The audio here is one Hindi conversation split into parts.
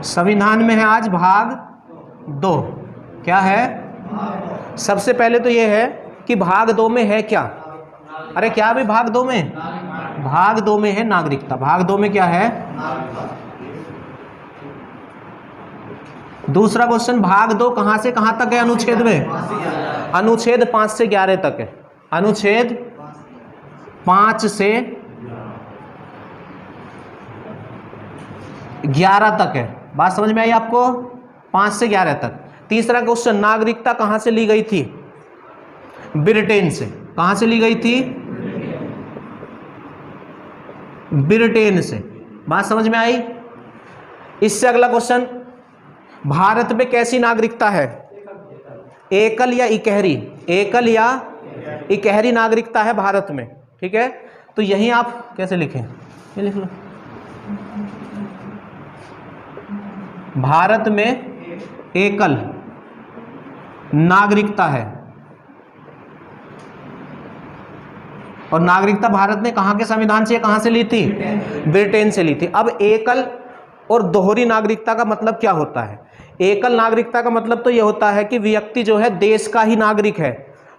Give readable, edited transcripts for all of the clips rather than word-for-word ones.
संविधान में है आज भाग 2। क्या है? सबसे पहले तो ये है कि भाग 2 में है क्या? अरे क्या भी भाग 2 में? भाग 2 में है नागरिकता। भाग 2 में क्या है? दूसरा क्वेश्चन, भाग 2 कहां से कहां तक है अनुच्छेद में? अनुच्छेद 5 से 11 तक है। अनुच्छेद 5 से 11 तक है। बात समझ में आई आपको? 5 से 11 तक। तीसरा क्वेश्चन, नागरिकता कहां से ली गई थी? ब्रिटेन से। कहां से ली गई थी? ब्रिटेन से। बात समझ में आई? इससे अगला क्वेश्चन, भारत में कैसी नागरिकता है? एकल या इकहरी? एकल या इकहरी नागरिकता है भारत में। ठीक है, तो यही आप कैसे लिखें? ये लिख लो, भारत में एकल नागरिकता है। और नागरिकता भारत ने कहां के संविधान से, कहां से ली थी? ब्रिटेन से ली थी। अब एकल और दोहरी नागरिकता का मतलब क्या होता है? एकल नागरिकता का मतलब तो यह होता है कि व्यक्ति जो है देश का ही नागरिक है,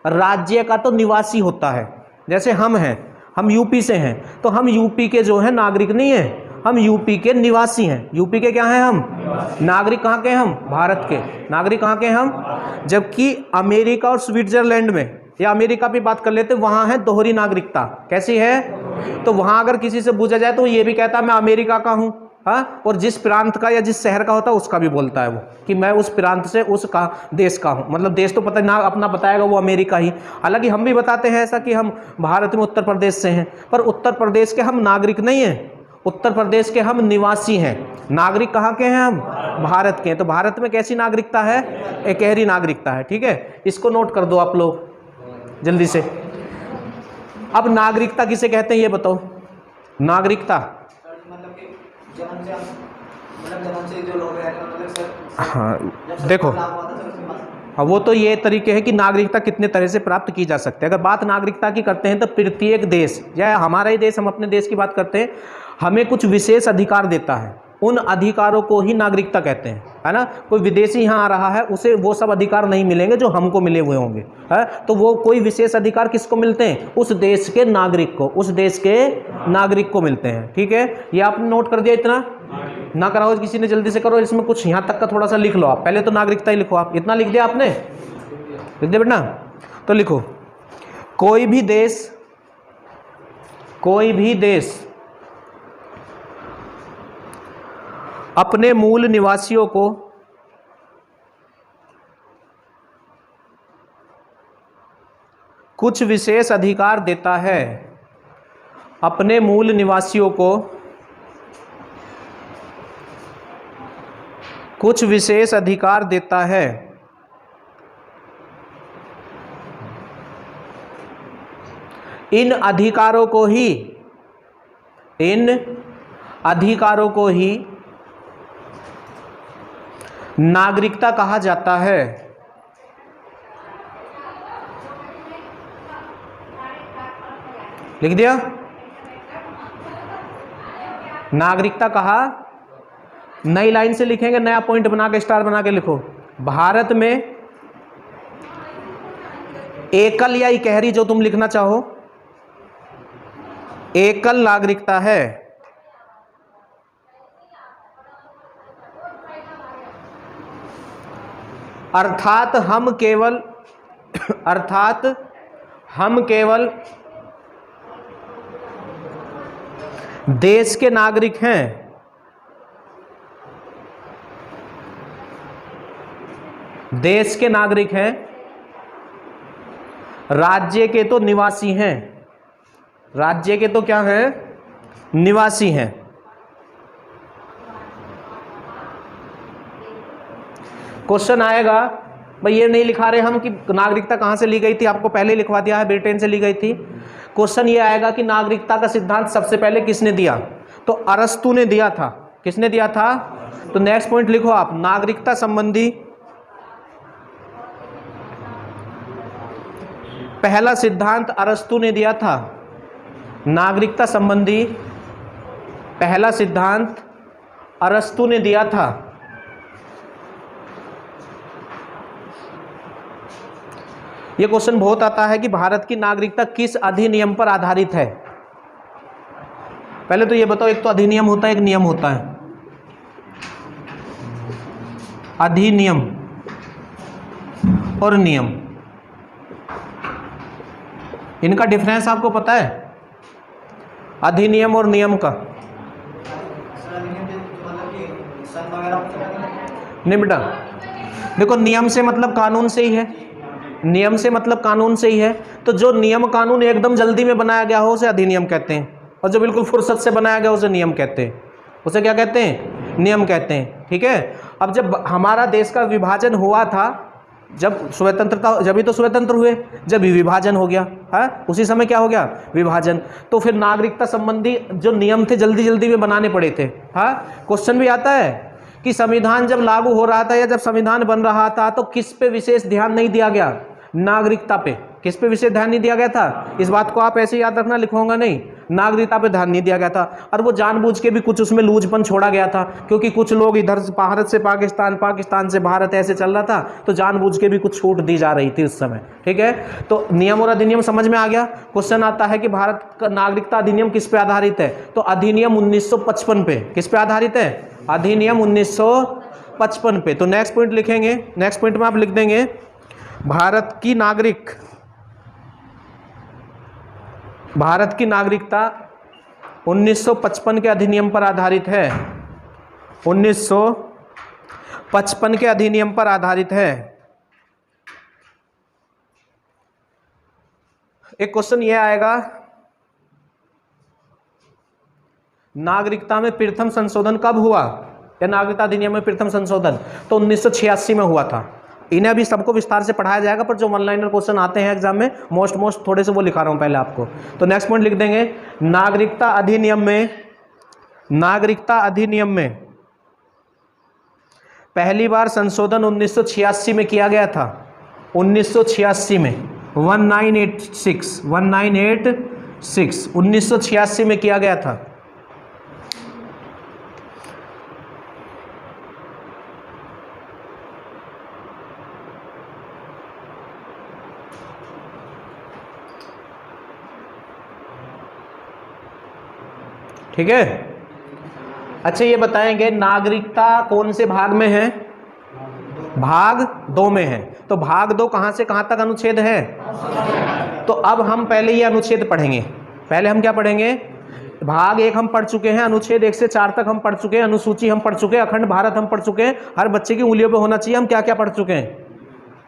राज्य का तो निवासी होता है। जैसे हम हैं, हम यूपी से हैं, तो हम यूपी के जो है नागरिक नहीं है, हम यूपी के निवासी हैं। यूपी के क्या हैं हम? नागरिक। कहाँ के? हम भारत के नागरिक। कहाँ के? हम। जबकि अमेरिका और स्विट्जरलैंड में, या अमेरिका पे बात कर लेते, वहां है दोहरी नागरिकता। कैसी है? तो वहां अगर किसी से पूछा जाए तो ये भी कहता है मैं अमेरिका का हूं, हाँ, और जिस प्रांत का या जिस शहर का होता है उसका भी बोलता है वो कि मैं उस प्रांत से, उस का देश का हूँ। मतलब देश तो पता ना अपना बताएगा वो अमेरिका ही। हालांकि हम भी बताते हैं ऐसा कि हम भारत में उत्तर प्रदेश से हैं, पर उत्तर प्रदेश के हम नागरिक नहीं हैं, उत्तर प्रदेश के हम निवासी हैं। नागरिक कहाँ के हैं? हम भारत के हैं। तो भारत में कैसी नागरिकता है? एकहरी नागरिकता है। ठीक है, इसको नोट कर दो आप लोग जल्दी से। अब नागरिकता किसे कहते हैं ये बताओ? नागरिकता, हाँ देखो, हाँ वो तो ये तरीके है कि नागरिकता कितने तरह से प्राप्त की जा सकती है। अगर बात नागरिकता की करते हैं तो प्रत्येक देश, या हमारा ही देश, हम अपने देश की बात करते हैं, हमें कुछ विशेष अधिकार देता है। उन अधिकारों को ही नागरिकता कहते हैं, है ना। कोई विदेशी यहाँ आ रहा है, उसे वो सब अधिकार नहीं मिलेंगे जो हमको मिले हुए होंगे, है। तो वो कोई विशेष अधिकार किसको मिलते हैं? उस देश के नागरिक को, उस देश के नागरिक को मिलते हैं। ठीक है, ये आपने नोट कर दिया? इतना ना कराओ किसी ने, जल्दी से करो। इसमें कुछ यहाँ तक का थोड़ा सा लिख लो आप। पहले तो नागरिकता ही लिखो आप। इतना लिख दिया आपने? लिख दिया बेटा? तो लिखो, कोई भी देश अपने मूल निवासियों को कुछ विशेष अधिकार देता है। अपने मूल निवासियों को कुछ विशेष अधिकार देता है। इन अधिकारों को ही नागरिकता कहा जाता है। लिख दिया? नागरिकता कहा, नई लाइन से लिखेंगे, नया पॉइंट बना के, स्टार बना के लिखो। भारत में एकल या इकहरी, जो तुम लिखना चाहो, एकल नागरिकता है। अर्थात हम केवल देश के नागरिक हैं। देश के नागरिक हैं, राज्य के तो निवासी हैं। राज्य के तो क्या हैं? निवासी हैं। क्वेश्चन आएगा, भाई ये नहीं लिखा रहे हम कि नागरिकता कहां से ली गई थी, आपको पहले लिखवा दिया है, ब्रिटेन से ली गई थी। क्वेश्चन ये आएगा कि नागरिकता का सिद्धांत सबसे पहले किसने दिया? तो अरस्तु ने दिया था। किसने दिया था? तो नेक्स्ट पॉइंट लिखो आप, नागरिकता संबंधी पहला सिद्धांत अरस्तु ने दिया था। नागरिकता संबंधी पहला सिद्धांत अरस्तु ने दिया था। यह क्वेश्चन बहुत आता है कि भारत की नागरिकता किस अधिनियम पर आधारित है। पहले तो ये बताओ, एक तो अधिनियम होता है, एक नियम होता है। अधिनियम और नियम, इनका डिफरेंस आपको पता है? अधिनियम और नियम का? नहीं बेटा, देखो नियम से मतलब कानून से ही है, नियम से मतलब कानून से ही है। तो जो नियम कानून एकदम जल्दी में बनाया गया हो उसे अधिनियम कहते हैं, और जो बिल्कुल फुर्सत से बनाया गया उसे नियम कहते हैं। उसे क्या कहते हैं? नियम कहते हैं। ठीक है। अब जब हमारा देश का विभाजन हुआ था, जब स्वतंत्रता, जब ही तो स्वतंत्र हुए, जब विभाजन हो गया है, उसी समय क्या हो गया? विभाजन। तो फिर नागरिकता संबंधी जो नियम थे जल्दी जल्दी में बनाने पड़े थे। हाँ, क्वेश्चन भी आता है कि संविधान जब लागू हो रहा था या जब संविधान बन रहा था तो किस पे विशेष ध्यान नहीं दिया गया? नागरिकता पे। किस पे विशेष ध्यान नहीं दिया गया था? इस बात को आप ऐसे याद रखना, लिखवाऊंगा नहीं। नागरिकता पे ध्यान नहीं दिया गया था, और वो जानबूझ के भी कुछ उसमें लूजपन छोड़ा गया था, क्योंकि कुछ लोग इधर भारत से पाकिस्तान, पाकिस्तान से भारत ऐसे चल रहा था, तो जानबूझ के भी कुछ छूट दी जा रही थी उस समय। ठीक है। तो नियम और अधिनियम समझ में आ गया। क्वेश्चन आता है कि भारत का नागरिकता अधिनियम किस पे आधारित है? तो अधिनियम 1955 पे। किस पे आधारित है? अधिनियम 1955 पे। तो नेक्स्ट पॉइंट लिखेंगे, नेक्स्ट पॉइंट में आप लिख देंगे भारत की नागरिकता 1955 के अधिनियम पर आधारित है। 1955 के अधिनियम पर आधारित है। एक क्वेश्चन ये आएगा, नागरिकता में प्रथम संशोधन कब हुआ, या नागरिकता अधिनियम में प्रथम संशोधन? तो 1986 में हुआ था। इन्हें अभी सबको विस्तार से पढ़ाया जाएगा, पर जो वन लाइनर क्वेश्चन आते हैं एग्जाम में मोस्ट थोड़े से वो लिखा रहा हूं पहले आपको। तो नेक्स्ट पॉइंट लिख देंगे, नागरिकता अधिनियम में पहली बार संशोधन 1986 में किया गया था। 1986 में 1986 में किया गया था। ठीक है। अच्छा, ये बताएंगे नागरिकता कौन से भाग में है? भाग 2 में है। तो भाग 2 कहां से कहां तक अनुच्छेद है? तो अब हम पहले ये अनुच्छेद पढ़ेंगे। पहले हम क्या पढ़ेंगे? भाग 1 हम पढ़ चुके हैं, अनुच्छेद 1 से 4 तक हम पढ़ चुके हैं, अनुसूची हम पढ़ चुके हैं, अखंड भारत हम पढ़ चुके हैं। हर बच्चे की उंगलियों पे होना चाहिए हम क्या क्या पढ़ चुके हैं।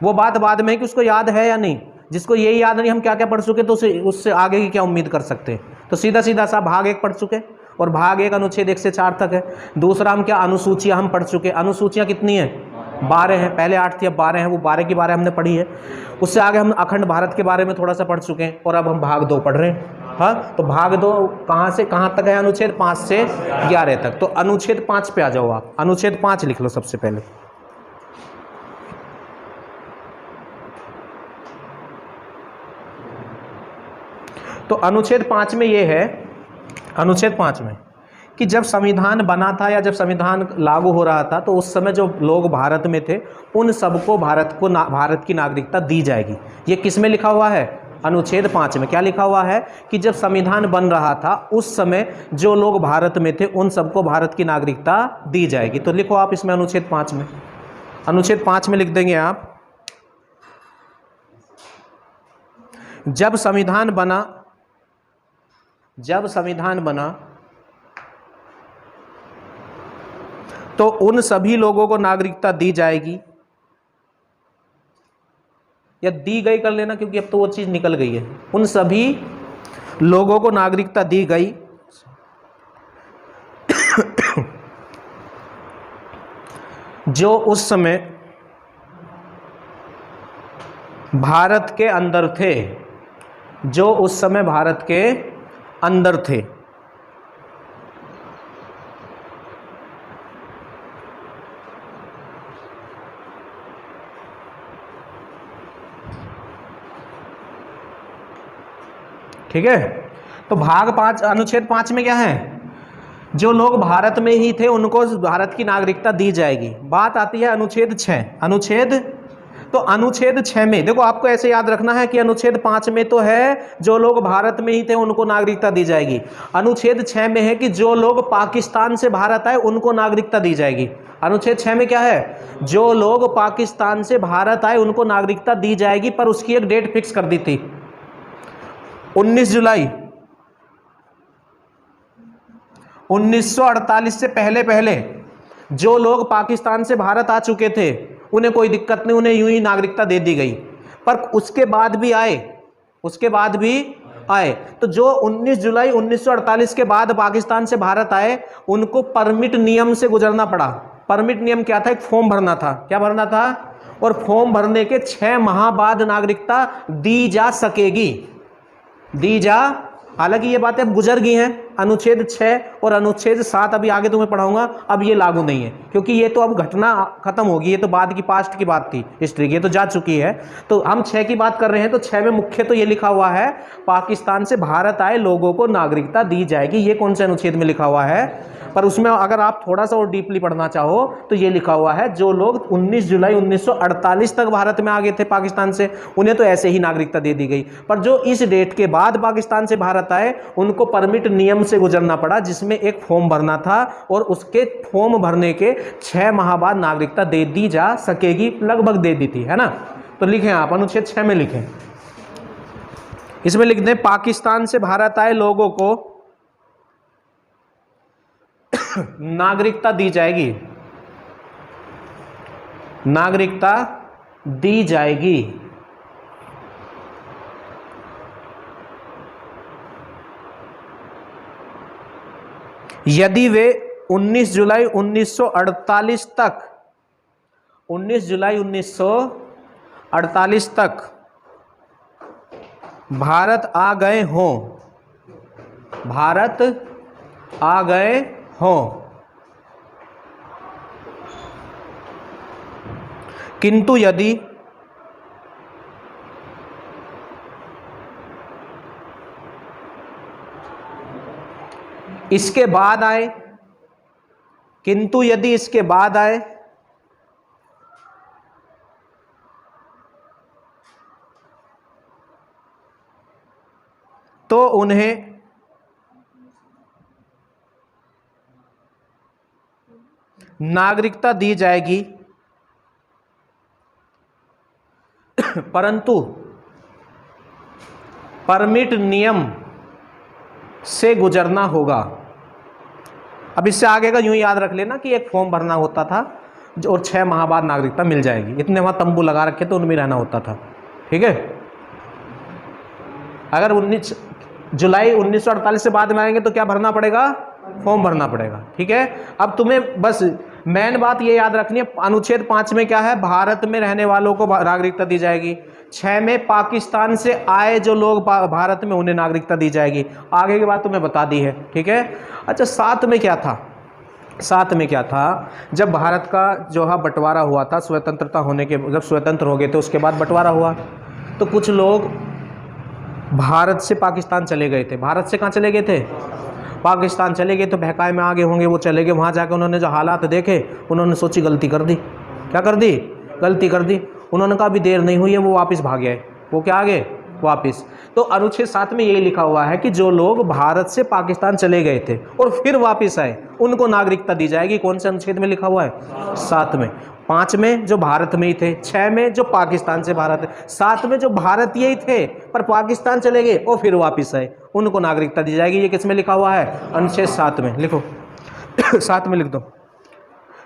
वो बात बाद में है कि उसको याद है या नहीं। जिसको यही याद नहीं हम क्या क्या पढ़ चुके, तो उससे आगे की क्या उम्मीद कर सकते हैं। तो सीधा सीधा सा भाग 1 पढ़ चुके, और भाग 1 अनुच्छेद 1 से 4 तक है। दूसरा हम क्या? अनुसूचियां हम पढ़ चुके। अनुसूचियां कितनी हैं? 12 हैं। पहले 8 थी, अब 12 हैं। वो 12 के बारे में हमने पढ़ी है। उससे आगे हम अखंड भारत के बारे में थोड़ा सा पढ़ चुके हैं, और अब हम भाग 2 पढ़ रहे हैं। हाँ, तो भाग 2 कहाँ से कहाँ तक है? अनुच्छेद 5 से 11 तक। तो अनुच्छेद 5 पे आ जाओ आप। अनुच्छेद 5 लिख लो सबसे पहले। तो अनुच्छेद 5 में ये है, अनुच्छेद 5 में कि जब संविधान बना था या जब संविधान लागू हो रहा था, तो उस समय जो लोग भारत में थे उन सबको भारत की नागरिकता दी जाएगी। ये किस में लिखा हुआ है? अनुच्छेद 5 में। क्या लिखा हुआ है कि जब संविधान बन रहा था उस समय जो लोग भारत में थे उन सबको भारत की नागरिकता दी जाएगी। तो लिखो आप इसमें अनुच्छेद 5 में। अनुच्छेद 5 में लिख देंगे आप, जब संविधान बना तो उन सभी लोगों को नागरिकता दी जाएगी, या दी गई कर लेना क्योंकि अब तो वो चीज निकल गई है। उन सभी लोगों को नागरिकता दी गई जो उस समय भारत के अंदर थे, जो उस समय भारत के अंदर थे। ठीक है। तो भाग 5 अनुच्छेद 5 में क्या है? जो लोग भारत में ही थे उनको भारत की नागरिकता दी जाएगी। बात आती है अनुच्छेद 6। अनुच्छेद, तो अनुच्छेद 6 में देखो, आपको ऐसे याद रखना है कि अनुच्छेद 5 में तो है जो लोग भारत में ही थे उनको नागरिकता दी जाएगी। अनुच्छेद 6 में है कि जो लोग पाकिस्तान से भारत आए उनको नागरिकता दी जाएगी। अनुच्छेद 6 में क्या है? जो लोग पाकिस्तान से भारत आए उनको नागरिकता दी जाएगी, पर उसकी एक डेट फिक्स कर दी थी, 19 जुलाई 1948 से पहले जो लोग पाकिस्तान से भारत आ चुके थे उन्हें कोई दिक्कत नहीं, उन्हें यूं ही नागरिकता दे दी गई। पर उसके बाद भी आए, तो जो 19 जुलाई 1948 के बाद पाकिस्तान से भारत आए उनको परमिट नियम से गुजरना पड़ा। परमिट नियम क्या था? एक फॉर्म भरना था। क्या भरना था? और फॉर्म भरने के 6 माह बाद नागरिकता दी जा सकेगी, हालांकि ये बातें अब गुजर गई हैं। अनुच्छेद 6 और अनुच्छेद 7 अभी आगे तुम्हें पढ़ाऊंगा, अब ये लागू नहीं है, क्योंकि ये तो अब घटना खत्म होगी, ये तो बाद की पास्ट की बात थी, हिस्ट्री की, ये तो जा चुकी है। तो हम 6 की बात कर रहे हैं, तो 6 में मुख्य तो ये लिखा हुआ है पाकिस्तान से भारत आए लोगों को नागरिकता दी जाएगी। ये कौन से अनुच्छेद में लिखा हुआ है? पर उसमें अगर आप थोड़ा सा और डीपली पढ़ना चाहो तो ये लिखा हुआ है जो लोग 19 जुलाई 1948 तक भारत में आ गए थे पाकिस्तान से, उन्हें तो ऐसे ही नागरिकता दे दी गई। पर जो इस डेट के बाद पाकिस्तान से भारत आए उनको परमिट नियम से गुजरना पड़ा, जिसमें एक फॉर्म भरना था, और उसके फॉर्म भरने के 6 माह बाद नागरिकता दे दी जा सकेगी, लगभग दे दी थी, है ना। तो लिखें आप, अनुच्छेद 6 में लिखें, इसमें लिख दें पाकिस्तान से भारत आए लोगों को नागरिकता दी जाएगी, नागरिकता दी जाएगी। यदि वे 19 जुलाई 1948 तक 19 जुलाई 1948 तक भारत आ गए हों, भारत आ गए हों, किंतु यदि इसके बाद आए, किंतु यदि इसके बाद आए तो उन्हें नागरिकता दी जाएगी, परंतु परमिट नियम से गुजरना होगा। अब इससे आगे का यूं याद रख लेना कि एक फॉर्म भरना होता था और 6 माह बाद नागरिकता मिल जाएगी। इतने वहां तंबू लगा रखे तो उनमें रहना होता था, ठीक है। अगर 19 जुलाई 1948 से बाद में आएंगे तो क्या भरना पड़ेगा? फॉर्म भरना पड़ेगा, ठीक है। अब तुम्हें बस मेन बात ये याद रखनी है, अनुच्छेद 5 में क्या है? भारत में रहने वालों को नागरिकता दी जाएगी। 6 में पाकिस्तान से आए जो लोग भारत में उन्हें नागरिकता दी जाएगी। आगे की बात तुम्हें बता दी है, ठीक है। अच्छा, 7 में क्या था? 7 में क्या था? जब भारत का जो है बंटवारा हुआ था, स्वतंत्रता होने के, जब स्वतंत्र हो गए थे उसके बाद बंटवारा हुआ, तो कुछ लोग भारत से पाकिस्तान चले गए थे। भारत से कहाँ चले गए थे? पाकिस्तान चले गए। तो बहकाए में आगे होंगे, वो चले गए, वहाँ जाके उन्होंने जो हालात देखे उन्होंने सोची गलती कर दी। क्या कर दी? गलती कर दी। उन्होंने कहा अभी देर नहीं हुई है, वो वापस भाग गए। वो क्या आ गए? वापस। तो अनुच्छेद 7 में यही लिखा हुआ है कि जो लोग भारत से पाकिस्तान चले गए थे और फिर वापस आए उनको नागरिकता दी जाएगी। कौन से अनुच्छेद में लिखा हुआ है? 7 में। 5 में जो भारत में ही थे, 6 में जो पाकिस्तान से भारत, 7 में जो भारतीय ही थे पर पाकिस्तान चले गए और फिर वापस आए उनको नागरिकता दी जाएगी। ये किस में लिखा हुआ है? अनुच्छेद 7 में। लिखो 7 में लिख दो।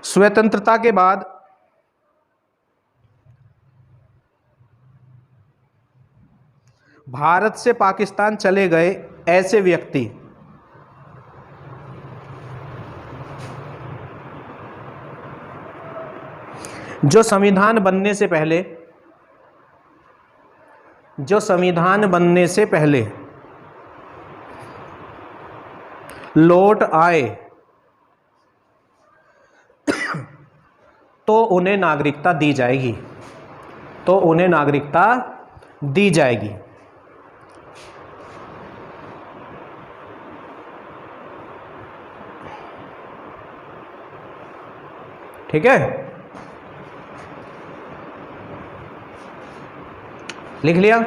स्वतंत्रता के बाद भारत से पाकिस्तान चले गए ऐसे व्यक्ति जो संविधान बनने से पहले लौट आए तो उन्हें नागरिकता दी जाएगी, ठीक है, लिख लिया।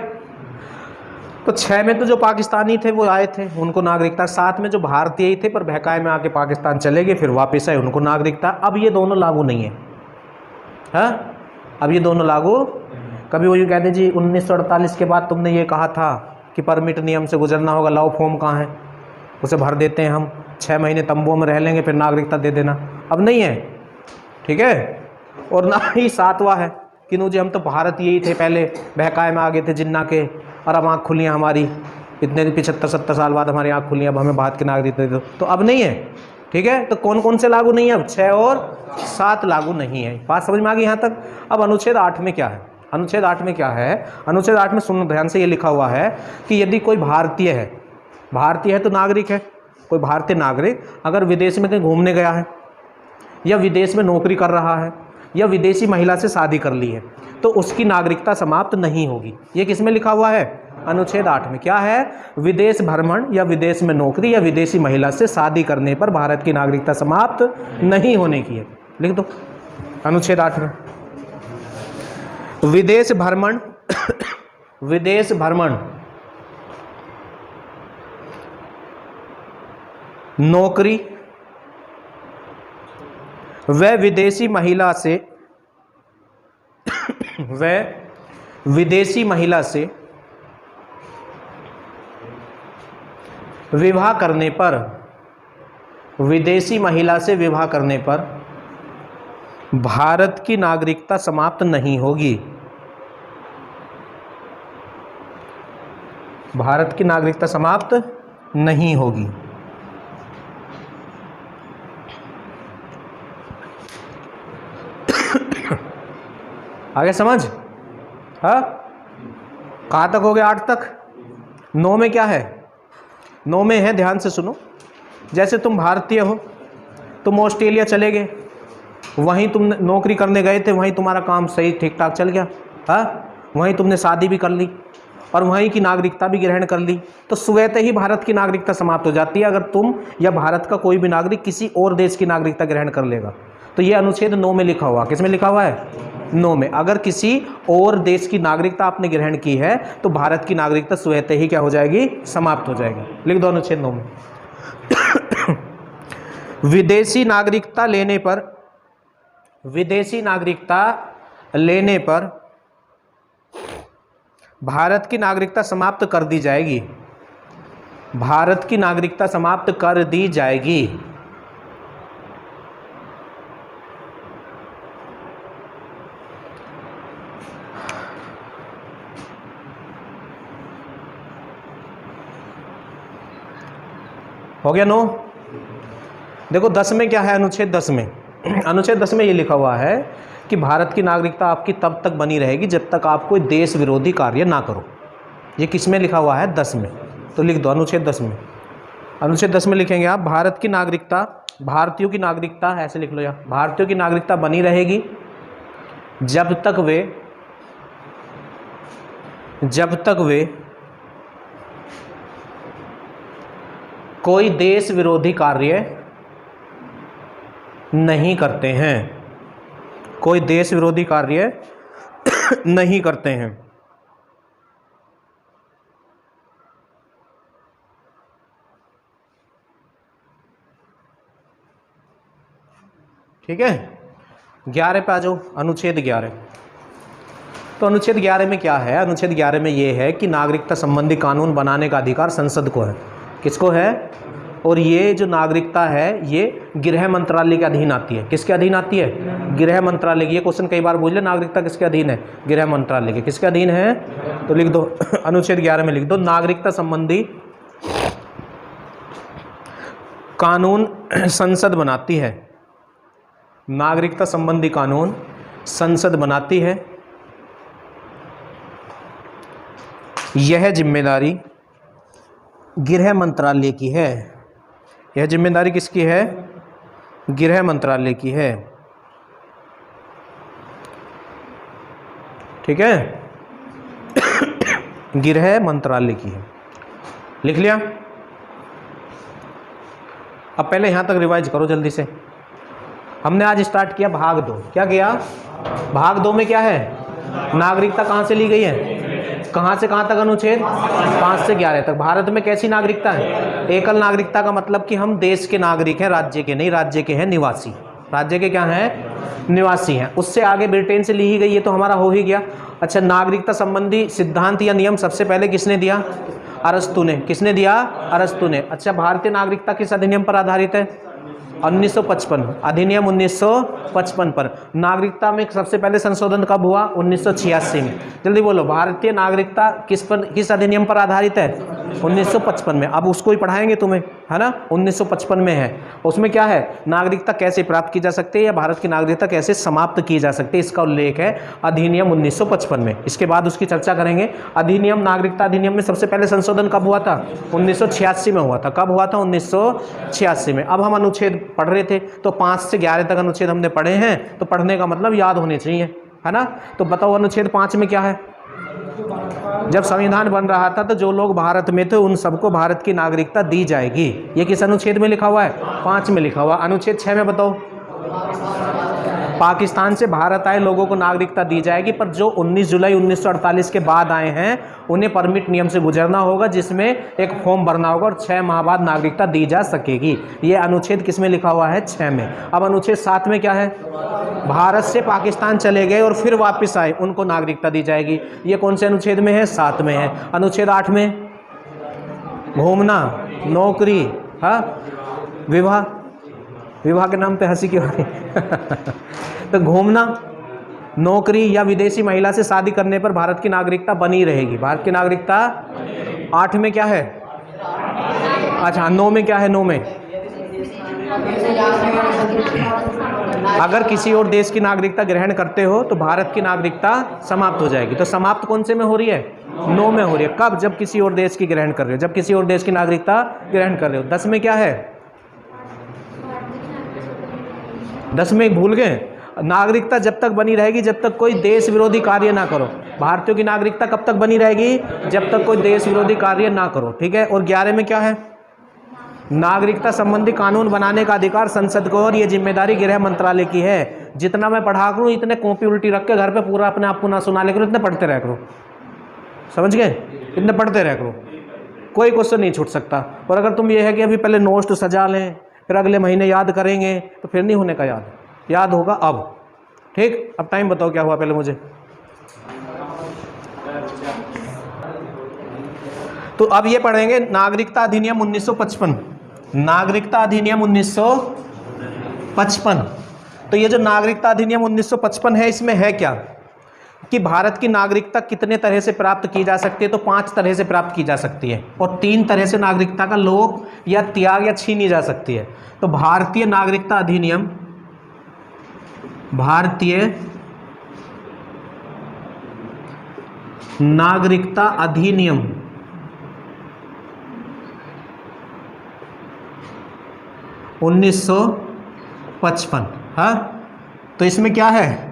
तो 6 में तो जो पाकिस्तानी थे वो आए थे, उनको नागरिकता। 7 में जो भारतीय ही थे पर बहकाए में आके पाकिस्तान चले गए, फिर वापस आए, उनको नागरिकता। अब ये दोनों लागू नहीं है, हाँ, अब ये दोनों लागू। कभी वो यूँ कहते जी 1948 के बाद तुमने ये कहा था कि परमिट नियम से गुजरना होगा, लाओ फॉर्म कहाँ है, उसे भर देते हैं हम, 6 महीने तंबुओं में रह लेंगे, फिर नागरिकता दे देना। अब नहीं है, ठीक है। और ना ही 7वां है कि नो जी हम तो भारत यही थे, पहले बहकाए में आ गए थे जिन्ना के, और अब आँख खुली हमारी, इतने 75-70 साल बाद हमारी आँख खुली, अब हमें भारत की नागरिकता दे दो। तो अब नहीं है, ठीक है। तो कौन कौन से लागू नहीं है अब? 6 और 7 लागू नहीं है। बात समझ में आ गई यहाँ तक? अब अनुच्छेद 8 में क्या है? अनुच्छेद 8 में क्या है? अनुच्छेद 8 में सुनो ध्यान से, ये लिखा हुआ है कि यदि कोई भारतीय है, भारतीय है तो नागरिक है, कोई भारतीय नागरिक अगर विदेश में कहीं घूमने गया है, या विदेश में नौकरी कर रहा है, या विदेशी महिला से शादी कर ली है, तो उसकी नागरिकता समाप्त नहीं होगी। ये किस में लिखा हुआ है? अनुच्छेद 8 में। क्या है? विदेश भ्रमण या विदेश में नौकरी या विदेशी महिला से शादी करने पर भारत की नागरिकता समाप्त नहीं होने की है। लिख दो अनुच्छेद 8 में। विदेश भ्रमण विदेश भ्रमण, नौकरी व विदेशी महिला से विवाह करने पर, विदेशी महिला से विवाह करने पर भारत की नागरिकता समाप्त नहीं होगी। भारत की नागरिकता समाप्त नहीं होगी। आगे समझ? हाँ, कहाँ तक हो गया? 8 तक। 9 में क्या है? 9 में है, ध्यान से सुनो। जैसे तुम भारतीय हो, तुम ऑस्ट्रेलिया चले गए, वहीं तुम नौकरी करने गए थे, वहीं तुम्हारा काम सही ठीक ठाक चल गया, हाँ, वहीं तुमने शादी भी कर ली और वहीं की नागरिकता भी ग्रहण कर ली, तो स्वतः ही भारत की नागरिकता समाप्त हो जाती है अगर तुम या भारत का कोई भी नागरिक किसी और देश की नागरिकता ग्रहण कर लेगा। तो ये अनुच्छेद 9 में लिखा हुआ। किस में लिखा हुआ है? 9 में। अगर किसी और देश की नागरिकता आपने ग्रहण की है तो भारत की नागरिकता स्वतः ही क्या हो जाएगी? समाप्त हो जाएगी। लिख दो अनुच्छेद 9 में। विदेशी नागरिकता लेने पर, विदेशी नागरिकता लेने पर भारत की नागरिकता समाप्त कर दी जाएगी। भारत की नागरिकता समाप्त कर दी जाएगी। हो गया 9? देखो 10 में क्या है? अनुच्छेद 10 में, अनुच्छेद 10 में ये लिखा हुआ है कि भारत की नागरिकता आपकी तब तक बनी रहेगी जब तक आप कोई देश विरोधी कार्य ना करो। ये किस में लिखा हुआ है? 10 में। तो लिख दो अनुच्छेद 10 में। अनुच्छेद 10 में लिखेंगे आप, भारत की नागरिकता, भारतीयों की नागरिकता, ऐसे लिख लो यार, भारतीयों की नागरिकता बनी रहेगी जब तक वे कोई देश विरोधी कार्य नहीं करते हैं, कोई देश विरोधी कार्य नहीं करते हैं। ठीक है, 11 पे आ जाओ। अनुच्छेद 11। तो अनुच्छेद 11 में क्या है? अनुच्छेद 11 में ये है कि नागरिकता संबंधी कानून बनाने का अधिकार संसद को है। किसको है? और ये जो नागरिकता है ये गृह मंत्रालय के अधीन आती है। किसके अधीन आती है? गृह मंत्रालय की। ये क्वेश्चन कई बार पूछ ले, नागरिकता किसके अधीन है? गृह मंत्रालय के। किसके अधीन है? तो लिख दो अनुच्छेद 11 में लिख दो, नागरिकता संबंधी कानून संसद बनाती है। नागरिकता संबंधी कानून संसद बनाती है। यह जिम्मेदारी गृह मंत्रालय की है। यह जिम्मेदारी किसकी है? गृह मंत्रालय की है। ठीक है, गृह मंत्रालय की है। लिख लिया? अब पहले यहां तक रिवाइज करो जल्दी से। हमने आज स्टार्ट किया भाग 2। क्या किया? भाग 2 में क्या है? नागरिकता कहाँ से ली गई है? कहाँ से कहाँ तक अनुच्छेद? 5 से 11 तक। भारत में कैसी नागरिकता है? एकल नागरिकता का मतलब कि हम देश के नागरिक हैं, राज्य के नहीं, राज्य के हैं निवासी। राज्य के क्या हैं? निवासी हैं। उससे आगे ब्रिटेन से ली ही गई, ये तो हमारा हो ही गया। अच्छा, नागरिकता संबंधी सिद्धांत या नियम सबसे पहले किसने दिया? अरस्तु ने। किसने दिया? अरस्तु ने। अच्छा, भारतीय नागरिकता किस अधिनियम पर आधारित है? 1955, अधिनियम 1955 पर। नागरिकता में सबसे पहले संशोधन कब हुआ? 1986 में। जल्दी बोलो, भारतीय नागरिकता किस अधिनियम पर आधारित है? 1955 में। अब उसको ही पढ़ाएंगे तुम्हें, है ना? 1955 में है। उसमें क्या है? नागरिकता कैसे प्राप्त की जा सकती है या भारत की नागरिकता कैसे समाप्त की जा सकती है, इसका उल्लेख है अधिनियम 1955 में। इसके बाद उसकी चर्चा करेंगे। अधिनियम, नागरिकता अधिनियम में सबसे पहले संशोधन कब हुआ था? 1986 में हुआ था। कब हुआ था? 1986 में। अब हम अनुच्छेद पढ़ रहे थे, तो 5 से 11 तक अनुच्छेद हमने पढ़े हैं, तो पढ़ने का मतलब याद होने चाहिए, है ना? तो बताओ अनुच्छेद 5 में क्या है? जब संविधान बन रहा था तो जो लोग भारत में थे उन सबको भारत की नागरिकता दी जाएगी। ये किस अनुच्छेद में लिखा हुआ है? 5 में लिखा हुआ। अनुच्छेद 6 में बताओ, पाकिस्तान से भारत आए लोगों को नागरिकता दी जाएगी, पर जो 19 जुलाई 1948 के बाद आए हैं उन्हें परमिट नियम से गुजरना होगा, जिसमें एक फॉर्म भरना होगा और 6 माह बाद नागरिकता दी जा सकेगी। ये अनुच्छेद किस में लिखा हुआ है? 6 में। अब अनुच्छेद 7 में क्या है? भारत से पाकिस्तान चले गए और फिर वापस आए उनको नागरिकता दी जाएगी। ये कौन से अनुच्छेद में है? 7 में है। अनुच्छेद 8 में घूमना, नौकरी, हाँ, विवाह, विवाह के नाम पे हंसी क्यों आ रही? तो घूमना, नौकरी या विदेशी महिला से शादी करने पर भारत की नागरिकता बनी रहेगी। भारत की नागरिकता 8 में क्या है? अच्छा, 9 में क्या है? 9 में अगर किसी और देश की नागरिकता ग्रहण करते हो तो भारत की नागरिकता समाप्त हो जाएगी। तो समाप्त कौन से में हो रही है? 9 में हो रही है। कब? जब किसी और देश की ग्रहण कर रहे हो, जब किसी और देश की नागरिकता ग्रहण कर रहे हो। 10 में क्या है? 10 में भूल गए? नागरिकता जब तक बनी रहेगी जब तक कोई देश विरोधी कार्य ना करो। भारतीयों की नागरिकता कब तक बनी रहेगी? जब तक कोई देश विरोधी कार्य ना करो, ठीक है। और 11 में क्या है? नागरिकता संबंधी कानून बनाने का अधिकार संसद को, और ये जिम्मेदारी गृह मंत्रालय की है। जितना मैं पढ़ा करूँ इतने कॉपी उल्टी रख के घर पे पूरा अपने आप को ना सुना ले करो, इतने पढ़ते रह करो, समझ गए? इतने पढ़ते रह करो, कोई क्वेश्चन नहीं छूट सकता। और अगर तुम ये है कि अभी पहले नोट्स सजा लें फिर अगले महीने याद करेंगे तो फिर नहीं होने का। याद होगा अब, ठीक। अब टाइम बताओ क्या हुआ पहले मुझे। तो अब ये पढ़ेंगे नागरिकता अधिनियम 1955। नागरिकता अधिनियम 1955। तो ये जो नागरिकता अधिनियम 1955 है, इसमें है क्या कि भारत की नागरिकता कितने तरह से प्राप्त की जा सकती है? तो 5 तरह से प्राप्त की जा सकती है, और 3 तरह से नागरिकता का लोप या त्याग या छीनी जा सकती है। तो भारतीय नागरिकता अधिनियम, भारतीय नागरिकता अधिनियम 1955, हाँ। तो इसमें क्या है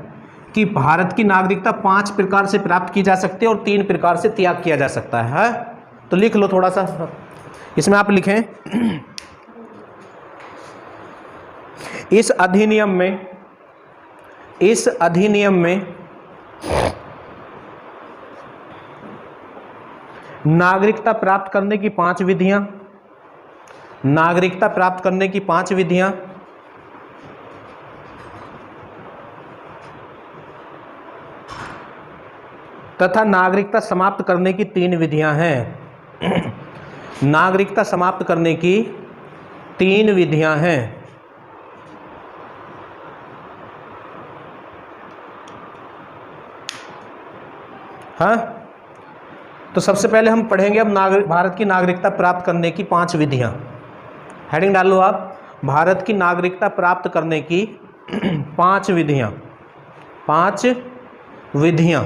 कि भारत की नागरिकता 5 प्रकार से प्राप्त की जा सकती है और 3 प्रकार से त्याग किया जा सकता है। तो लिख लो थोड़ा सा, इसमें आप लिखें इस अधिनियम में नागरिकता प्राप्त करने की 5 विधियां, नागरिकता प्राप्त करने की 5 विधियां तथा नागरिकता समाप्त करने की 3 विधियां हैं। नागरिकता समाप्त करने की 3 विधियां हैं। हाँ, तो सबसे पहले हम पढ़ेंगे अब भारत की नागरिकता प्राप्त करने की 5 विधियां। हेडिंग डाल लो आप, भारत की नागरिकता प्राप्त करने की 5 विधियां। 5 विधियां।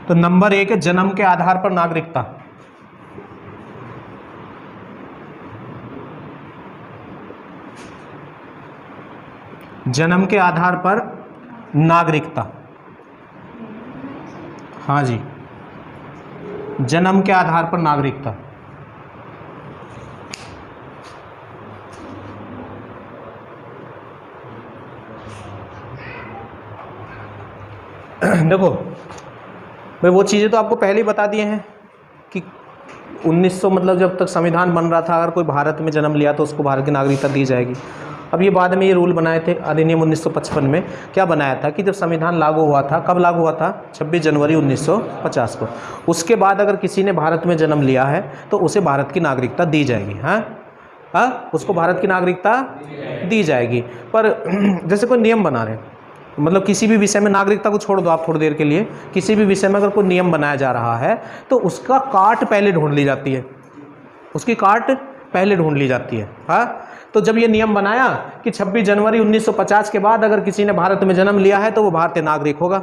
तो नंबर 1 है जन्म के आधार पर नागरिकता। जन्म के आधार पर नागरिकता, हाँ जी। जन्म के आधार पर नागरिकता। देखो भाई, वो चीज़ें तो आपको पहले ही बता दिए हैं कि 1900 मतलब जब तक संविधान बन रहा था, अगर कोई भारत में जन्म लिया तो उसको भारत की नागरिकता दी जाएगी। अब ये बाद में ये रूल बनाए थे अधिनियम 1955 में। क्या बनाया था कि जब संविधान लागू हुआ था, कब लागू हुआ था? 26 जनवरी 1950 को। उसके बाद अगर किसी ने भारत में जन्म लिया है तो उसे भारत की नागरिकता दी जाएगी। हाँ, उसको भारत की नागरिकता दी जाएगी। पर जैसे कोई नियम बना रहे, मतलब किसी भी विषय में, नागरिकता को छोड़ दो आप थोड़ी देर के लिए, किसी भी विषय में अगर कोई नियम बनाया जा रहा है तो उसका काट पहले ढूंढ ली जाती है, उसकी काट पहले ढूंढ ली जाती है। हाँ, तो जब ये नियम बनाया कि 26 जनवरी 1950 के बाद अगर किसी ने भारत में जन्म लिया है तो वो भारतीय नागरिक होगा,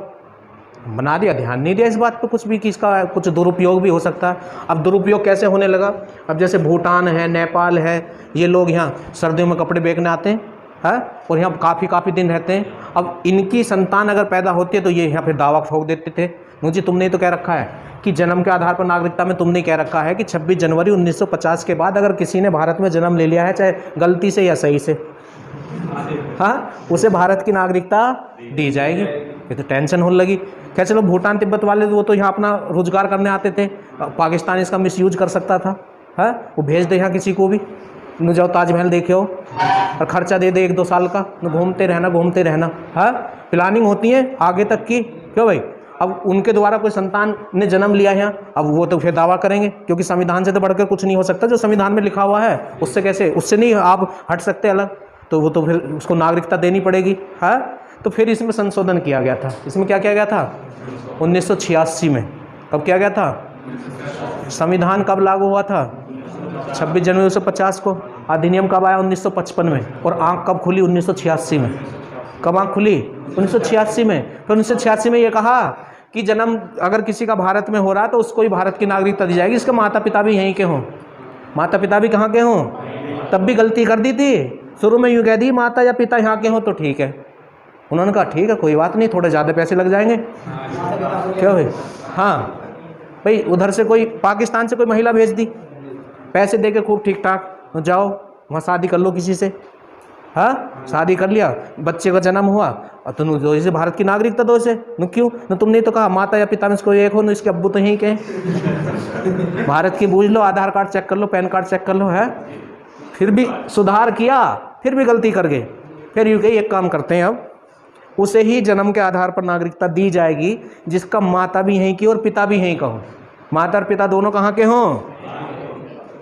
बना दिया, ध्यान नहीं दिया इस बात पे कुछ भी कि इसका कुछ दुरुपयोग भी हो सकता है। अब दुरुपयोग कैसे होने लगा? अब जैसे भूटान है, नेपाल है, ये लोग यहाँ सर्दियों में कपड़े बेचने आते हैं, और यहाँ काफ़ी दिन रहते हैं। अब इनकी संतान अगर पैदा होती है तो ये यहाँ फिर दावा ठोक देते थे, मुझे तुमने तो कह रखा है कि जन्म के आधार पर नागरिकता में तुमने कह रखा है कि 26 जनवरी 1950 के बाद अगर किसी ने भारत में जन्म ले लिया है, चाहे गलती से या सही से, उसे भारत की नागरिकता दी जाएगी। ये तो टेंशन होने लगी। क्या चलो, भूटान तिब्बत वाले वो तो यहाँ अपना रोजगार करने आते थे, पाकिस्तान इसका मिसयूज कर सकता था, वो भेज दे यहाँ किसी को भी, न जाओ ताजमहल देखे हो और खर्चा दे दे 1-2 साल का, न घूमते रहना। प्लानिंग होती है आगे तक की, क्यों भाई? अब उनके द्वारा कोई संतान ने जन्म लिया है, अब वो तो फिर दावा करेंगे, क्योंकि संविधान से तो बढ़कर कुछ नहीं हो सकता। जो संविधान में लिखा हुआ है उससे नहीं आप हट सकते अलग, तो वो तो फिर उसको नागरिकता देनी पड़ेगी। तो फिर इसमें संशोधन किया गया था। इसमें क्या किया गया था? 1986 में। कब किया गया था? संविधान कब लागू हुआ था? 26 जनवरी 1950 को। अधिनियम कब आया? 1955 में। और आँख कब खुली? 1986 में। कब आँख खुली? 1986 में। फिर 1986 में ये कहा कि जन्म अगर किसी का भारत में हो रहा है तो उसको ही भारत की नागरिकता दी जाएगी, इसके माता पिता भी यहीं के हों। माता पिता भी कहाँ के हों? तब भी गलती कर दी थी, शुरू में यूँ कह दी माता या पिता यहाँ के हों तो ठीक है। उन्होंने कहा ठीक है, कोई बात नहीं, थोड़े ज़्यादा पैसे लग जाएंगे। क्या भाई? हाँ भाई, उधर से कोई पाकिस्तान से कोई महिला भेज दी, पैसे दे के खूब ठीक ठाक, जाओ वहाँ शादी कर लो किसी से। शादी कर लिया, बच्चे का जन्म हुआ और तुम जो इसे भारत की नागरिकता दो इसे। न क्यों? न तुमने तो कहा माता या पिता में से कोई एक हो, न इसके अब्बू तो यहीं के भारत की बूझ लो, आधार कार्ड चेक कर लो, पैन कार्ड चेक कर लो। फिर भी सुधार किया, फिर भी गलती कर गए। फिर यूँ कही एक काम करते हैं, अब उसे ही जन्म के आधार पर नागरिकता दी जाएगी जिसका माता भी यहीं की और पिता भी यहीं का हो। माता और पिता दोनों कहाँ के हों,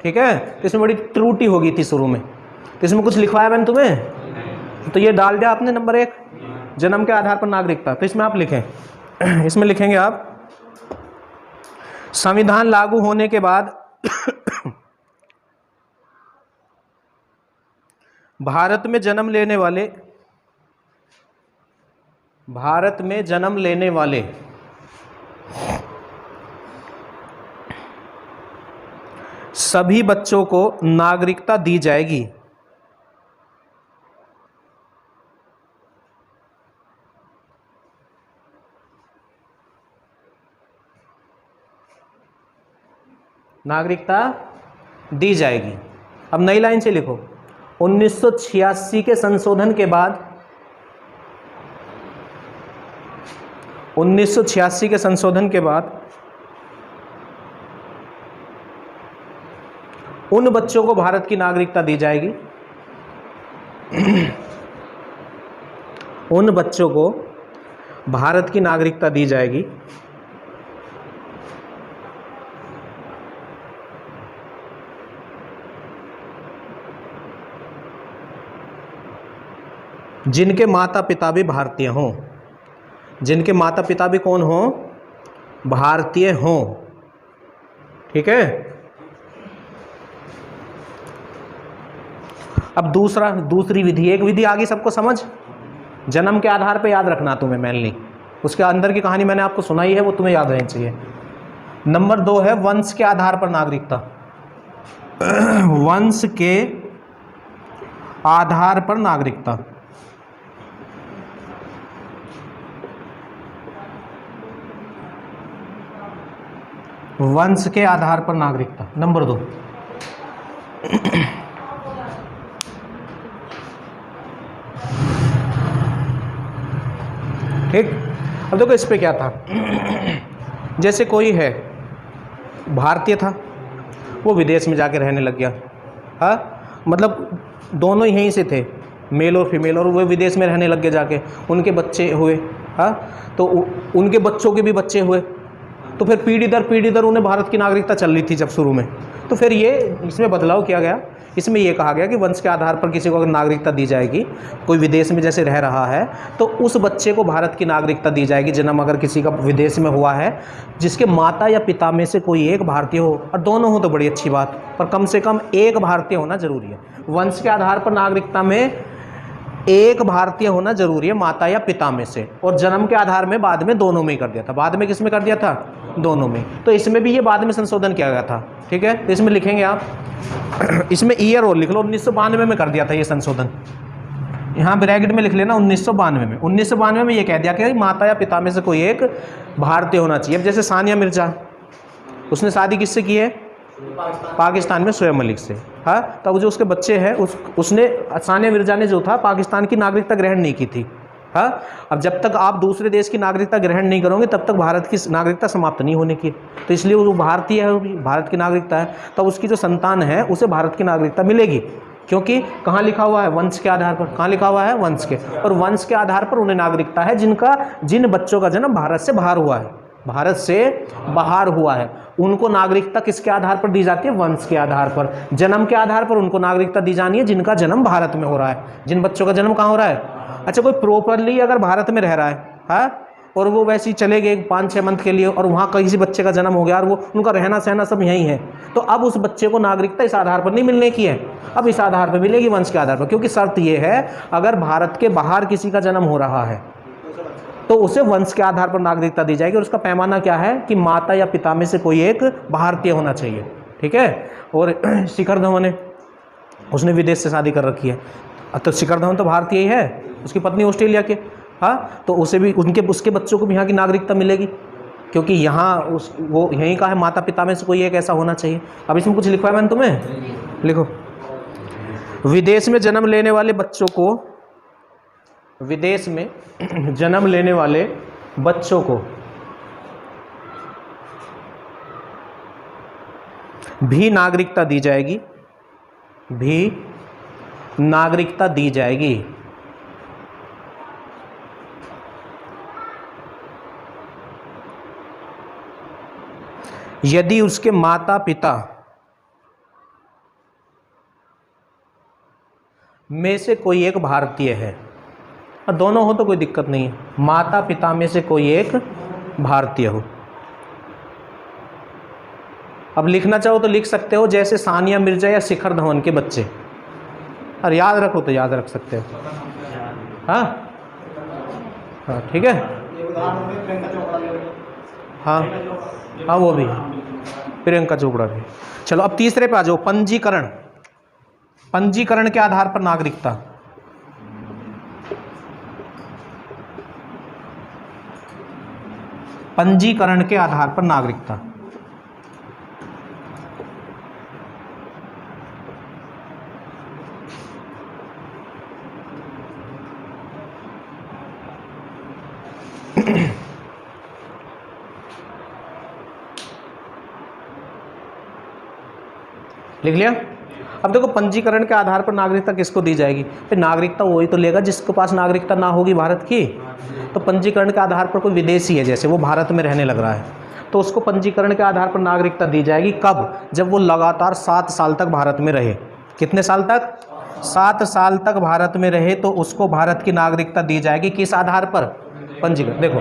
ठीक है। तो इसमें बड़ी त्रुटि हो गई थी शुरू में, तो इसमें कुछ लिखवाया मैंने तुम्हें, तो ये डाल दिया आपने नंबर 1, जन्म के आधार पर नागरिकता। तो इसमें आप लिखें, इसमें लिखेंगे आप, संविधान लागू होने के बाद भारत में जन्म लेने वाले सभी बच्चों को नागरिकता दी जाएगी। नागरिकता दी जाएगी। अब नई लाइन से लिखो, 1986 के संशोधन के बाद, 1986 के संशोधन के बाद उन बच्चों को भारत की नागरिकता दी जाएगी, उन बच्चों को भारत की नागरिकता दी जाएगी जिनके माता पिता भी भारतीय हों। जिनके माता पिता भी कौन हों? भारतीय हों, ठीक है। अब दूसरी विधि, एक विधि आ गई सबको समझ, जन्म के आधार पे याद रखना तुम्हें मेनली, उसके अंदर की कहानी मैंने आपको सुनाई है, वो तुम्हें याद रहनी चाहिए। नंबर 2 है वंश के आधार पर नागरिकता। वंश के आधार पर नागरिकता। वंश के आधार पर नागरिकता। नंबर 2, ठीक। अब देखो इस पे क्या था, जैसे कोई है भारतीय था, वो विदेश में जाके रहने लग गया, हाँ, मतलब दोनों यहीं से थे, मेल और फीमेल, और वो विदेश में रहने लग गए जाके, उनके बच्चे हुए, हाँ, तो उनके बच्चों के भी बच्चे हुए, तो फिर पीढ़ी दर उन्हें भारत की नागरिकता चल रही थी जब शुरू में। तो फिर ये इसमें बदलाव किया गया, इसमें ये कहा गया कि वंश के आधार पर किसी को अगर नागरिकता दी जाएगी, कोई विदेश में जैसे रह रहा है, तो उस बच्चे को भारत की नागरिकता दी जाएगी, जन्म अगर किसी का विदेश में हुआ है, जिसके माता या पिता में से कोई एक भारतीय हो, और दोनों हो तो बड़ी अच्छी बात, पर कम से कम एक भारतीय होना जरूरी है। वंश के आधार पर नागरिकता में एक भारतीय होना जरूरी है, माता या पिता में से, और जन्म के आधार में बाद में दोनों में ही कर दिया था। बाद में किस में कर दिया था? दोनों में। तो इसमें भी ये बाद में संशोधन किया गया था, ठीक है। तो इसमें लिखेंगे आप, इसमें ईयर और लिख लो, 1992 में कर दिया था ये संशोधन, यहाँ ब्रैकेट में लिख लेना 1992 में। 1992 में ये कह दिया कि माता या पिता में से कोई एक भारतीय होना चाहिए। अब जैसे सानिया मिर्जा, उसने शादी किससे की है? पाकिस्तान में शोएब मलिक से, हाँ। तब जो उसके बच्चे हैं, उसने, सानिया मिर्जा ने जो था पाकिस्तान की नागरिकता ग्रहण नहीं की थी, हाँ। अब जब तक आप दूसरे देश की नागरिकता ग्रहण नहीं करोगे, तब तक भारत की नागरिकता समाप्त नहीं होने की, तो इसलिए वो भारतीय है, वो भी भारत की नागरिकता है, तब उसकी जो संतान है उसे भारत की नागरिकता मिलेगी, क्योंकि कहाँ लिखा हुआ है? वंश के आधार पर। कहाँ लिखा हुआ है? वंश के, और वंश के आधार पर उन्हें नागरिकता है जिन बच्चों का जन्म भारत से बाहर हुआ है, भारत से बाहर हुआ है, उनको नागरिकता किसके आधार पर दी जाती है? वंश के आधार पर। जन्म के आधार पर उनको नागरिकता दी जानी है जिनका जन्म भारत में हो रहा है, जिन बच्चों का जन्म कहाँ हो रहा है? अच्छा, कोई प्रॉपरली अगर भारत में रह रहा है, हाँ, और वो वैसे ही चले गए 5-6 मंथ के लिए, और वहाँ किसी बच्चे का जन्म हो गया, और वो उनका रहना सहना सब यहीं है, तो अब उस बच्चे को नागरिकता इस आधार पर नहीं मिलने की है, अब इस आधार पर मिलेगी, वंश के आधार पर। क्योंकि शर्त ये है, अगर भारत के बाहर किसी का जन्म हो रहा है तो उसे वंश के आधार पर नागरिकता दी जाएगी, और उसका पैमाना क्या है कि माता या पिता में से कोई एक भारतीय होना चाहिए, ठीक है। और शिखर धवन है, उसने विदेश से शादी कर रखी है, तो शिखर धवन तो भारतीय ही है, उसकी पत्नी ऑस्ट्रेलिया के, हाँ, तो उसे भी उसके बच्चों को भी यहाँ की नागरिकता मिलेगी, क्योंकि यहाँ वो यहीं का है, माता पिता में से कोई एक ऐसा होना चाहिए। अब इसमें कुछ लिखवाया मैंने तुम्हें, लिखो, विदेश में जन्म लेने वाले बच्चों को, विदेश में जन्म लेने वाले बच्चों को भी नागरिकता दी जाएगी, भी नागरिकता दी जाएगी। यदि उसके माता पिता में से कोई एक भारतीय है, और दोनों हो तो कोई दिक्कत नहीं है, माता पिता में से कोई एक भारतीय हो। अब लिखना चाहो तो लिख सकते हो, जैसे सानिया मिर्जा या शिखर धवन के बच्चे, और याद रखो तो याद रख सकते हो, हाँ हाँ, ठीक है, हाँ हाँ, वो भी प्रियंका चोपड़ा भी। चलो अब तीसरे पे आ जाओ, पंजीकरण। पंजीकरण के आधार पर नागरिकता। पंजीकरण के आधार पर नागरिकता। लिख लिया। अब देखो, पंजीकरण के आधार पर नागरिकता किसको दी जाएगी? फिर नागरिकता वही तो लेगा जिसके पास नागरिकता ना होगी भारत की। तो पंजीकरण के आधार पर कोई विदेशी है, जैसे वो भारत में रहने लग रहा है, तो उसको पंजीकरण के आधार पर नागरिकता दी जाएगी। कब? जब वो लगातार 7 साल तक भारत में रहे। कितने साल तक? 7 साल तक भारत में रहे, तो उसको भारत की नागरिकता दी जाएगी। किस आधार पर? पंजीकरण। देखो,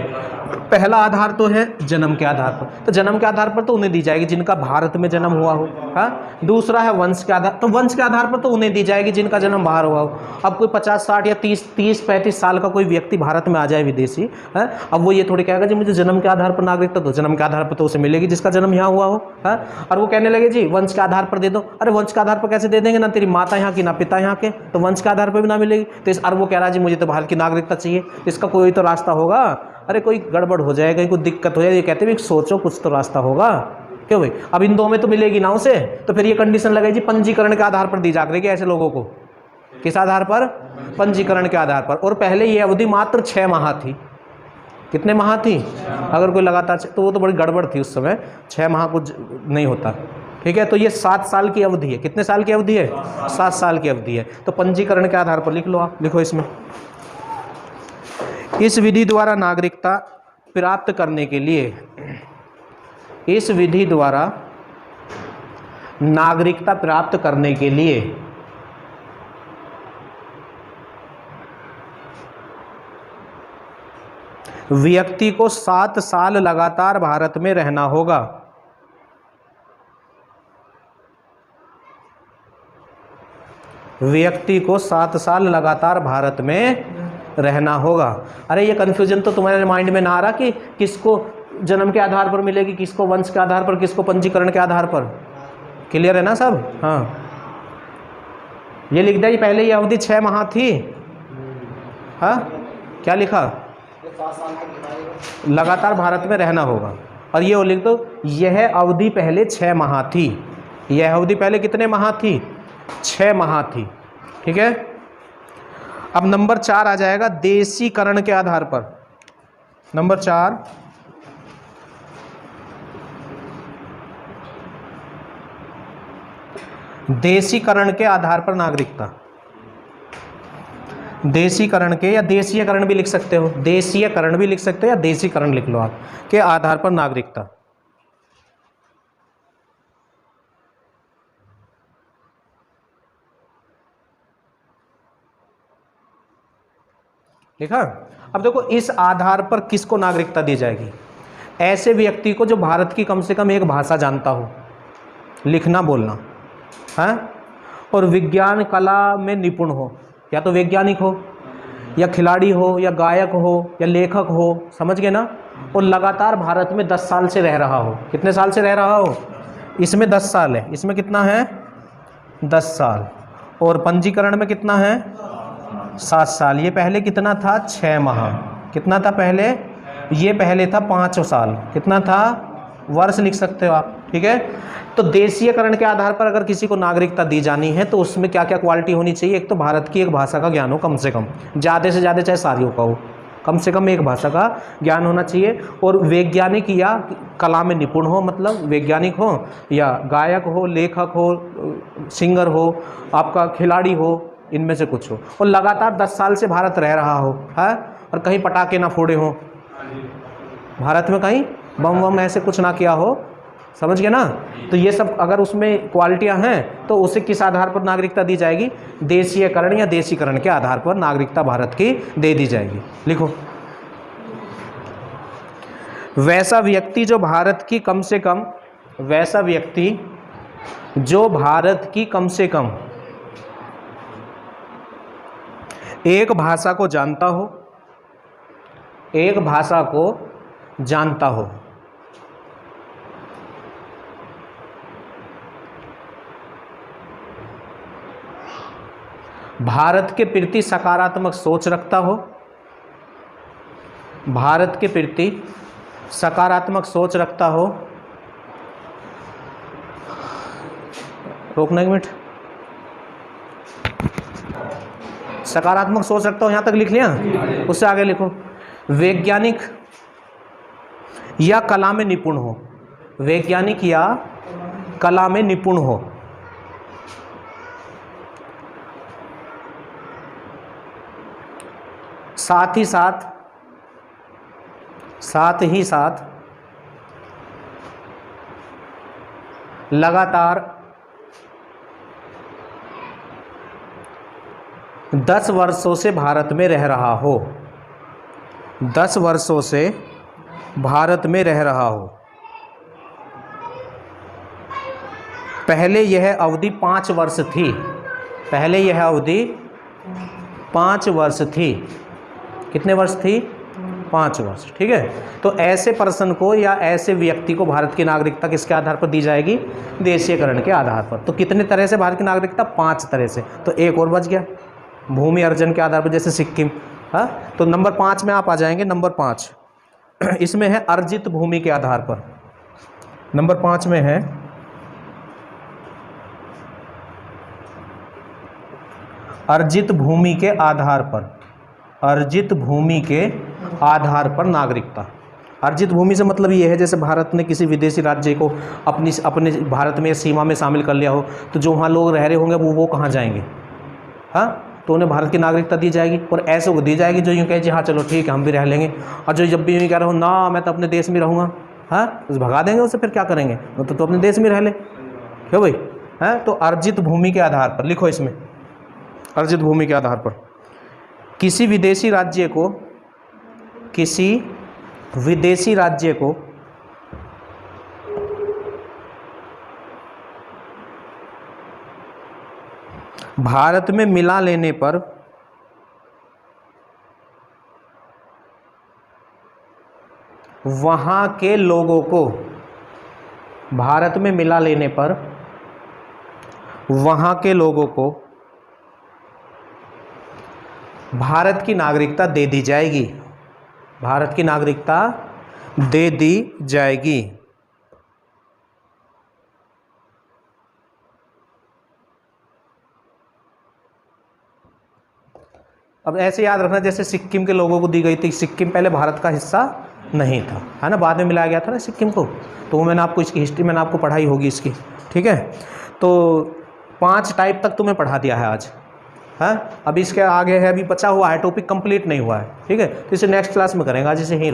पहला आधार तो है जन्म के आधार पर, तो जन्म के आधार पर तो उन्हें दी जाएगी जिनका भारत में जन्म हुआ हो, हाँ। दूसरा है वंश के आधार, तो वंश के आधार पर तो उन्हें दी जाएगी जिनका जन्म बाहर हुआ हो। अब कोई 50, 60 या 30-35 साल का कोई व्यक्ति भारत में आ जाए विदेशी, है, अब वो ये थोड़ी कहेगा जी मुझे जन्म के आधार पर नागरिकता दो, जन्म के आधार पर तो उसे मिलेगी जिसका जन्म यहाँ हुआ हो, है। और वो कहने लगे जी वंश के आधार पर दे दो, अरे वंश के आधार पर कैसे दे देंगे, ना तेरी माता यहाँ की ना पिता यहाँ के, तो वंश के आधार पर भी ना मिलेगी। तो इस, और वो कह रहा है जी मुझे तो भारत की नागरिकता चाहिए, इसका कोई तो रास्ता होगा। अरे कोई गड़बड़ हो जाएगा, कोई दिक्कत हो जाएगी, कहते हैं सोचो कुछ तो रास्ता होगा, क्यों भाई, अब इन दो में तो मिलेगी ना उसे, तो फिर ये कंडीशन लगेगी पंजीकरण के आधार पर दी जा करेगी ऐसे लोगों को। किस आधार पर? पंजीकरण के आधार पर। और पहले ये अवधि मात्र 6 माह थी। कितने माह थी? अगर कोई लगातार, तो वो तो बड़ी गड़बड़ थी उस समय, 6 माह कुछ नहीं होता। ठीक है, तो ये 7 साल की अवधि है। कितने साल की अवधि है? 7 साल की अवधि है। तो पंजीकरण के आधार पर लिख लो आप, लिखो इसमें, इस विधि द्वारा नागरिकता प्राप्त करने के लिए, इस विधि द्वारा नागरिकता प्राप्त करने के लिए व्यक्ति को 7 साल लगातार भारत में रहना होगा। व्यक्ति को 7 साल लगातार भारत में रहना होगा। अरे ये कन्फ्यूजन तो तुम्हारे माइंड में ना आ रहा कि किसको जन्म के आधार पर मिलेगी, किसको वंश के आधार पर, किसको पंजीकरण के आधार पर। क्लियर है ना सब? हाँ, ये लिख दिया, पहले ये अवधि 6 माह थी। हाँ, क्या लिखा? लगातार भारत में रहना होगा। और ये लिख दो, यह अवधि पहले 6 माह थी। यह अवधि पहले कितने माह थी? 6 माह थी। ठीक है, अब नंबर 4 आ जाएगा देशीकरण के आधार पर। नंबर 4, देशीकरण के आधार पर नागरिकता। देशीकरण के, या देशीयकरण भी लिख सकते हो, देशीयकरण भी लिख सकते हो, या देशीकरण लिख लो आप, के आधार पर नागरिकता। लिखा? अब देखो, इस आधार पर किसको नागरिकता दी जाएगी? ऐसे व्यक्ति को जो भारत की कम से कम एक भाषा जानता हो, लिखना बोलना, है, और विज्ञान कला में निपुण हो, या तो वैज्ञानिक हो, या खिलाड़ी हो, या गायक हो, या लेखक हो, समझ गए ना, और लगातार भारत में 10 साल से रह रहा हो। कितने साल से रह रहा हो? इसमें 10 साल है, इसमें कितना है? 10 साल। और पंजीकरण में कितना है? 7 साल। ये पहले कितना था? 6 माह। कितना था पहले? ये पहले था 5 साल। कितना था? वर्ष लिख सकते हो आप। ठीक है, तो देशीयकरण के आधार पर अगर किसी को नागरिकता दी जानी है तो उसमें क्या क्या क्वालिटी होनी चाहिए? एक तो भारत की एक भाषा का ज्ञान हो, कम से कम, ज़्यादा से ज़्यादा चाहे सारियों का हो, कम से कम एक भाषा का ज्ञान होना चाहिए। और वैज्ञानिक या कला में निपुण हो, मतलब वैज्ञानिक हो, या गायक हो, लेखक हो, सिंगर हो, आपका खिलाड़ी हो, इनमें से कुछ हो। और लगातार 10 साल से भारत रह रहा हो, है, और कहीं पटाखे ना फोड़े हो, भारत में कहीं बम वम ऐसे कुछ ना किया हो, समझ गए ना? तो ये सब अगर उसमें क्वालिटियां हैं तो उसे किस आधार पर नागरिकता दी जाएगी? देशीयकरण या देशीकरण के आधार पर नागरिकता भारत की दे दी जाएगी। लिखो, वैसा व्यक्ति जो भारत की कम से कम, वैसा व्यक्ति जो भारत की कम से कम एक भाषा को जानता हो, एक भाषा को जानता हो, भारत के प्रति सकारात्मक सोच रखता हो, भारत के प्रति सकारात्मक सोच रखता हो, रोकना एक मिनट, सकारात्मक सोच रखता हो, यहां तक लिख लिया, उससे आगे लिखो, वैज्ञानिक या कला में निपुण हो, वैज्ञानिक या कला में निपुण हो, साथ ही साथ लगातार 10 वर्षों से भारत में रह रहा हो, 10 वर्षों से भारत में रह रहा हो। पहले यह अवधि 5 वर्ष थी, पहले यह अवधि 5 वर्ष थी। कितने वर्ष थी? 5 वर्ष। ठीक है, तो ऐसे पर्सन को या ऐसे व्यक्ति को भारत की नागरिकता किसके आधार पर दी जाएगी? देशीयकरण के आधार पर। तो कितने तरह से भारत की नागरिकता? 5 तरह से। तो एक और बच गया, भूमि अर्जन के आधार पर, जैसे सिक्किम। हाँ, तो नंबर 5 में आप आ जाएंगे। नंबर 5 इसमें है अर्जित भूमि के आधार पर। नंबर 5 में है अर्जित भूमि के आधार पर, अर्जित भूमि के आधार पर नागरिकता। अर्जित भूमि से मतलब ये है जैसे भारत ने किसी विदेशी राज्य को अपने भारत में सीमा में शामिल कर लिया हो, तो जो वहाँ लोग रह रहे होंगे वो कहाँ जाएंगे, हाँ, तो उन्हें भारत की नागरिकता दी जाएगी। और ऐसे को दी जाएगी जो यूँ कहे जी हाँ चलो ठीक है हम भी रह लेंगे, और जो जब भी यूँ कह रहे हो ना मैं तो अपने देश में रहूँगा, हाँ, तो भगा देंगे उसे, फिर क्या करेंगे, तो अपने देश में रह ले, क्यों भाई, हैं। तो अर्जित भूमि के आधार पर लिखो इसमें, अर्जित भूमि के आधार पर किसी विदेशी राज्य को, किसी विदेशी राज्य को भारत में मिला लेने पर वहां के लोगों को, भारत में मिला लेने पर वहां के लोगों को भारत की नागरिकता दे दी जाएगी, भारत की नागरिकता दे दी जाएगी। अब ऐसे याद रखना जैसे सिक्किम के लोगों को दी गई थी, सिक्किम पहले भारत का हिस्सा नहीं था, है ना, बाद में मिलाया गया था ना सिक्किम को, तो मैंने आपको इसकी हिस्ट्री मैंने आपको पढ़ाई होगी इसकी, ठीक है। तो 5 टाइप तक तुम्हें पढ़ा दिया है आज, है। अभी इसके आगे है, अभी बचा हुआ है, टॉपिक कंप्लीट नहीं हुआ है, ठीक है, तो इसे नेक्स्ट क्लास में करेंगे, आज इसे यहीं